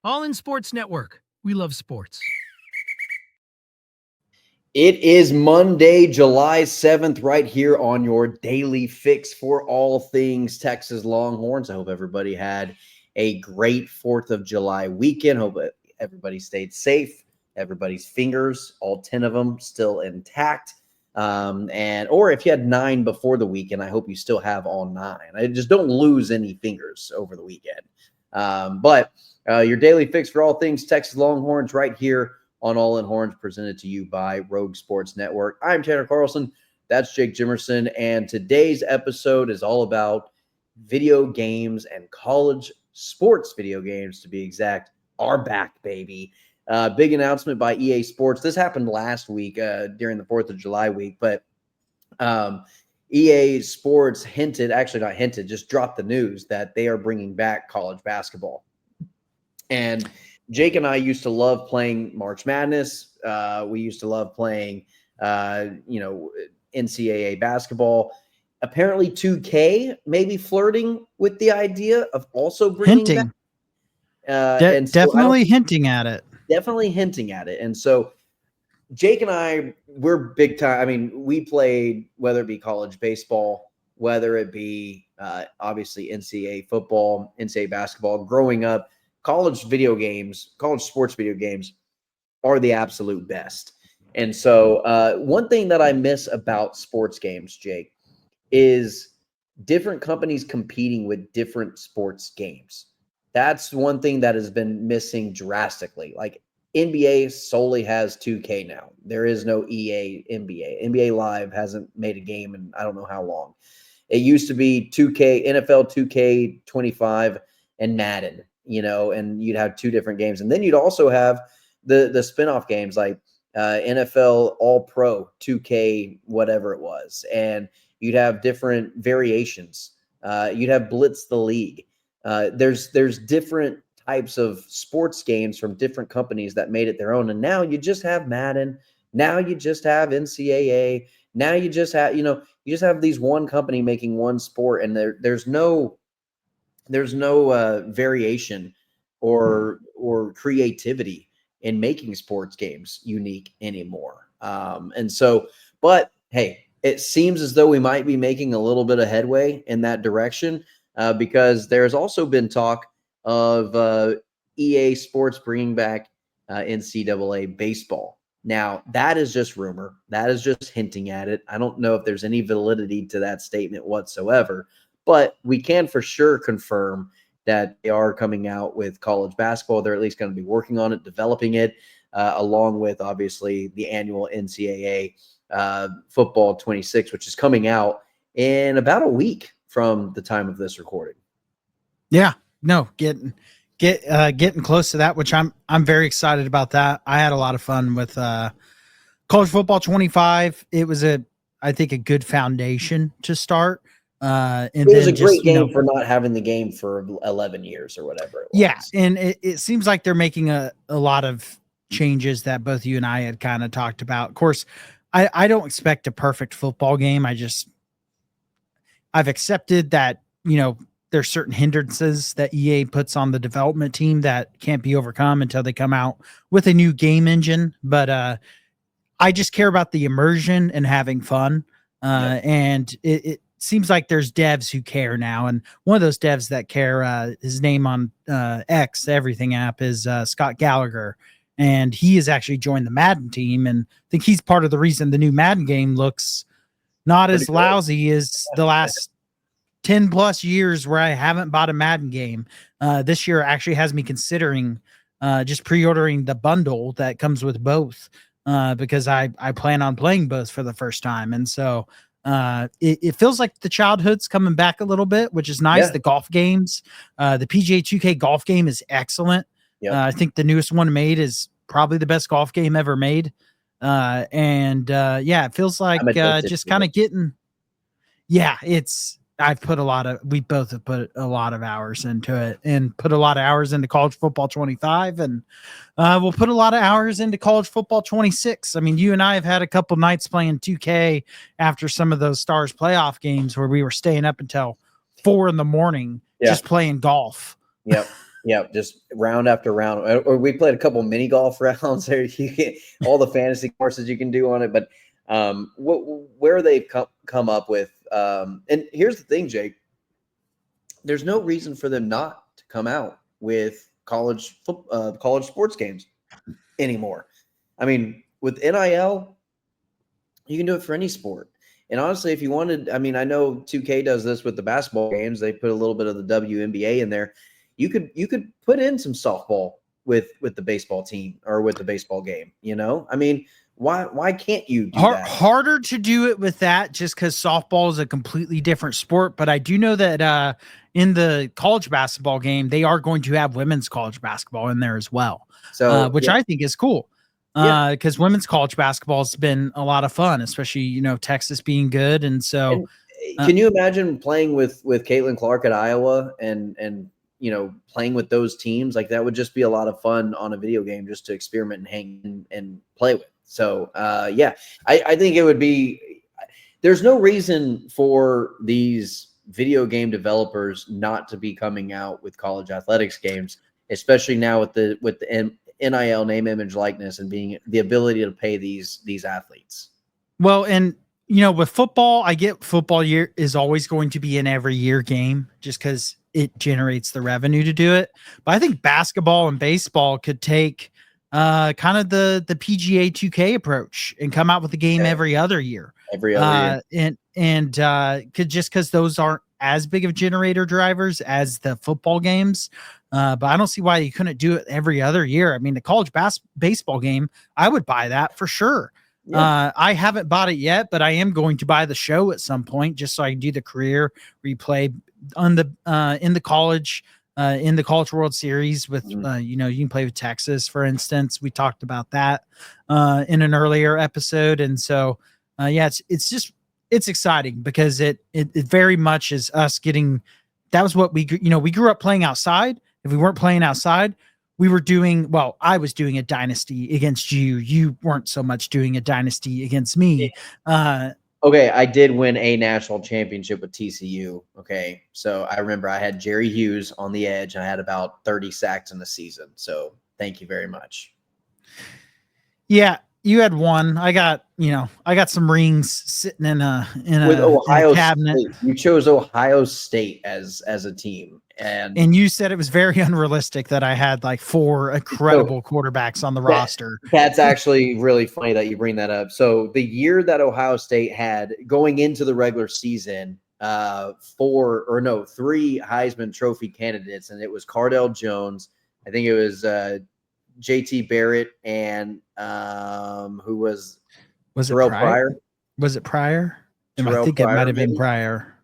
All in Sports Network. We love sports. It is Monday, July 7th, right here on your daily fix for all things Texas Longhorns. I hope everybody had a great 4th of July weekend. Hope everybody stayed safe. Everybody's fingers, all 10 of them, still intact. Or if you had 9 before the weekend, I hope you still have all 9. I just don't lose any fingers over the weekend. But your daily fix for all things Texas Longhorns right here on All in Horns, presented to you by Rogue Sports Network. I'm Tanner Carlson. That's Jake Jimerson. And today's episode is all about video games, and college sports video games, to be exact, are back, baby. Big announcement by EA Sports. This happened last week during the 4th of July week, but EA Sports just dropped the news that they are bringing back college basketball. And Jake and I used to love playing March Madness. We used to love playing, NCAA basketball. Apparently 2K maybe flirting with the idea of also bringing hinting. back. Hinting at it. Definitely hinting at it. And so Jake and I, we're big time. I mean, we played, whether it be college baseball, whether it be obviously NCAA football, NCAA basketball, growing up. College sports video games are the absolute best. And so one thing that I miss about sports games, Jake, is different companies competing with different sports games. That's one thing that has been missing drastically. Like NBA solely has 2K now. There is no EA NBA. NBA Live hasn't made a game in I don't know how long. It used to be 2K, NFL 2K25 and Madden. And you'd have 2 different games. And then you'd also have the spinoff games like NFL All-Pro, 2K, whatever it was. And you'd have different variations. You'd have Blitz the League. There's different types of sports games from different companies that made it their own. And now you just have Madden. Now you just have NCAA. Now you just have, you just have these one company making one sport, and there's no variation or creativity in making sports games unique anymore. But hey, it seems as though we might be making a little bit of headway in that direction because there's also been talk of EA Sports bringing back NCAA baseball. Now, that is just rumor. That is just hinting at it. I don't know if there's any validity to that statement whatsoever. But we can for sure confirm that they are coming out with college basketball. They're at least going to be working on it, developing it, along with, obviously, the annual NCAA Football 26, which is coming out in about a week from the time of this recording. Yeah, no, getting close to that, which I'm very excited about that. I had a lot of fun with College Football 25. It was I think a good foundation to start. It was a great game for not having the game for 11 years or whatever it was. Yeah, and it seems like they're making a lot of changes that both you and I had kind of talked about. Of course, I don't expect a perfect football game. I've accepted that, there's certain hindrances that EA puts on the development team that can't be overcome until they come out with a new game engine. But I just care about the immersion and having fun. And it seems like there's devs who care now. And one of those devs that care, his name on X, the Everything app, is Scott Gallagher. And he has actually joined the Madden team. And I think he's part of the reason the new Madden game looks not as lousy as the last 10 plus years where I haven't bought a Madden game. This year actually has me considering just pre-ordering the bundle that comes with both because I plan on playing both for the first time. And so it feels like the childhood's coming back a little bit, which is nice. Yeah. The golf games, the PGA 2K golf game is excellent. Yep. I think the newest one made is probably the best golf game ever made. It feels like just kind of getting, we both have put a lot of hours into it and put a lot of hours into College Football 25, and we'll put a lot of hours into College Football 26. I mean, you and I have had a couple nights playing 2K after some of those Stars playoff games where we were staying up until 4 a.m. just playing golf. Yep. Yeah, just round after round. Or we played a couple mini golf rounds there. You get all the fantasy courses you can do on it. But where they've come up with, and here's the thing, Jake. There's no reason for them not to come out with college sports games anymore. I mean, with NIL, you can do it for any sport. And honestly, if you wanted, I mean, I know 2K does this with the basketball games. They put a little bit of the WNBA in there. You could put in some softball with the baseball team or with the baseball game. You know, I mean, why can't you do that? Harder to do it with that just because softball is a completely different sport. But I do know that in the college basketball game, they are going to have women's college basketball in there as well. So, which I think is cool. Because women's college basketball has been a lot of fun, especially, you know, Texas being good. And so can you imagine playing with Caitlin Clark at Iowa and you know, playing with those teams? Like, that would just be a lot of fun on a video game just to experiment and hang and play with. So yeah, I think it would be, there's no reason for these video game developers not to be coming out with college athletics games, especially now with the NIL, name, image, likeness, and being the ability to pay these athletes. Well, and you know, with football, I get football year is always going to be an every year game just because it generates the revenue to do it. But I think basketball and baseball could take kind of the PGA 2K approach and come out with a game every other year. Every other year. And could, just because those aren't as big of generator drivers as the football games. But I don't see why you couldn't do it every other year. I mean, the college baseball game, I would buy that for sure. Yeah. I haven't bought it yet, but I am going to buy the show at some point just so I can do the career replay on the in the college World Series with you know, you can play with Texas, for instance. We talked about that in an earlier episode, and so yeah, it's exciting because it very much is us getting. That was what we grew up playing outside. If we weren't playing outside, we were doing, well, I was doing a dynasty against you. You weren't so much doing a dynasty against me. Okay, I did win a national championship with TCU. Okay, so I remember I had Jerry Hughes on the edge, and I had about 30 sacks in the season. So thank you very much. Yeah, you had one. I got some rings sitting in a Ohio cabinet. State. You chose Ohio State as a team. And you said it was very unrealistic that I had like 4 incredible quarterbacks on the roster. That's actually really funny that you bring that up. So the year that Ohio State had going into the regular season, 3 Heisman Trophy candidates, and it was Cardell Jones. I think it was JT Barrett and who was Terrell Pryor? Was it Pryor? Terrell I think Pryor, it might have been Pryor.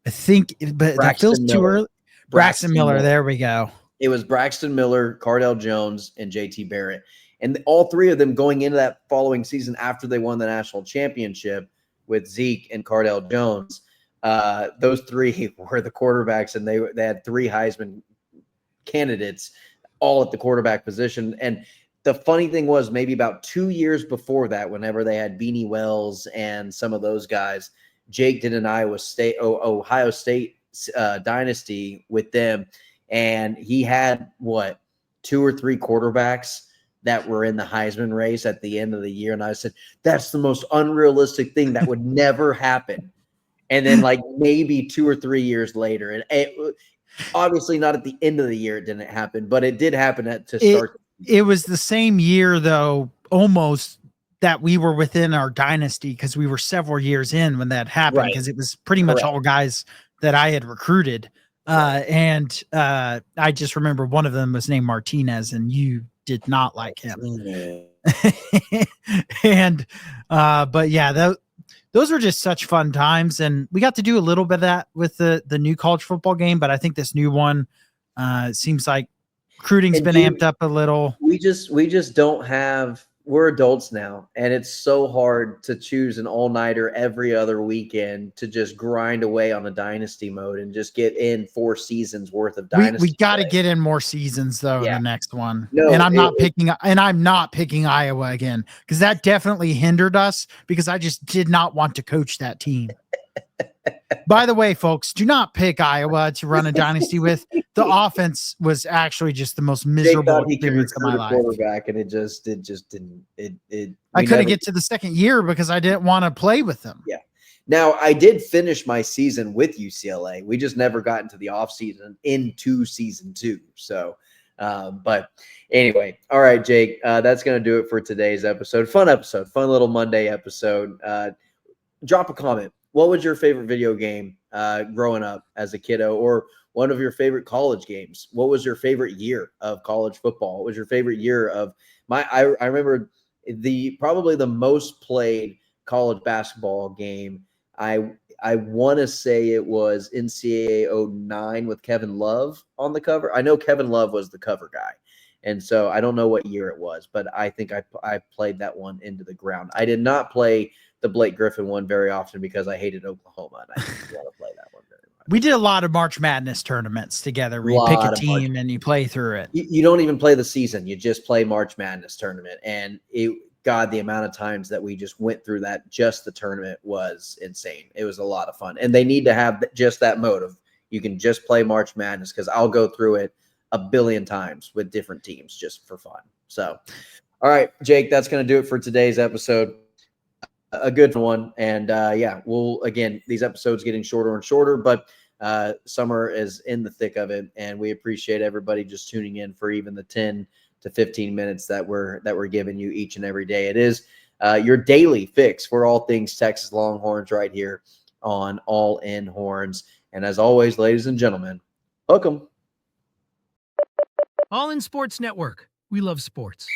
I think, but Braxton that feels too Miller. early. Braxton Miller. There we go. It was Braxton Miller, Cardell Jones, and JT Barrett. And all 3 of them going into that following season after they won the national championship with Zeke and Cardell Jones, those 3 were the quarterbacks, and they had 3 Heisman candidates all at the quarterback position. And the funny thing was, maybe about 2 years before that, whenever they had Beanie Wells and some of those guys, Jake did an Ohio State dynasty with them, and he had 2 or 3 quarterbacks that were in the Heisman race at the end of the year. And I said, that's the most unrealistic thing that would never happen. And then like maybe 2 or 3 years later, and it, obviously not at the end of the year, it didn't happen, but it did happen to start. It was the same year though, almost, that we were within our dynasty because we were several years in when that happened, because it was pretty much all guys that I had recruited. And I just remember one of them was named Martinez, and you did not like him. And but yeah, those were just such fun times, and we got to do a little bit of that with the new college football game. But I think this new one seems like recruiting's been amped up a little. We just don't have. We're adults now, and it's so hard to choose an all-nighter every other weekend to just grind away on a dynasty mode and just get in 4 seasons worth of dynasty. We got to get in more seasons though in the next one. No, and I'm not picking Iowa again, because that definitely hindered us, because I just did not want to coach that team. By the way, folks, do not pick Iowa to run a dynasty with. The offense was actually just the most Jake miserable thought he could experience of my recruit a life. quarterback, and it just didn't. I We couldn't never- get to the second year because I didn't want to play with them. Yeah. Now, I did finish my season with UCLA. We just never got into the offseason into season 2. So, but anyway, all right, Jake, that's going to do it for today's episode. Fun little Monday episode. Drop a comment. What was your favorite video game growing up as a kiddo, or one of your favorite college games? What was your favorite year of college football? What was your favorite year of I remember probably the most played college basketball game. I want to say it was NCAA 09 with Kevin Love on the cover. I know Kevin Love was the cover guy. And so I don't know what year it was, but I think I played that one into the ground. I did not play the Blake Griffin one very often because I hated Oklahoma, and I didn't want to play that one very much. We did a lot of March Madness tournaments together where you pick a team and you play through it. You don't even play the season. You just play March Madness tournament. And God, the amount of times that we just went through that, just the tournament, was insane. It was a lot of fun. And they need to have just that mode of you can just play March Madness, because I'll go through it a billion times with different teams just for fun. So, all right, Jake, that's going to do it for today's episode. A good one. And again, these episodes getting shorter and shorter, but summer is in the thick of it. And we appreciate everybody just tuning in for even the 10 to 15 minutes that we're giving you each and every day. It is your daily fix for all things Texas Longhorns right here on All In Horns. And as always, ladies and gentlemen, hook 'em. All in Sports Network. We love sports.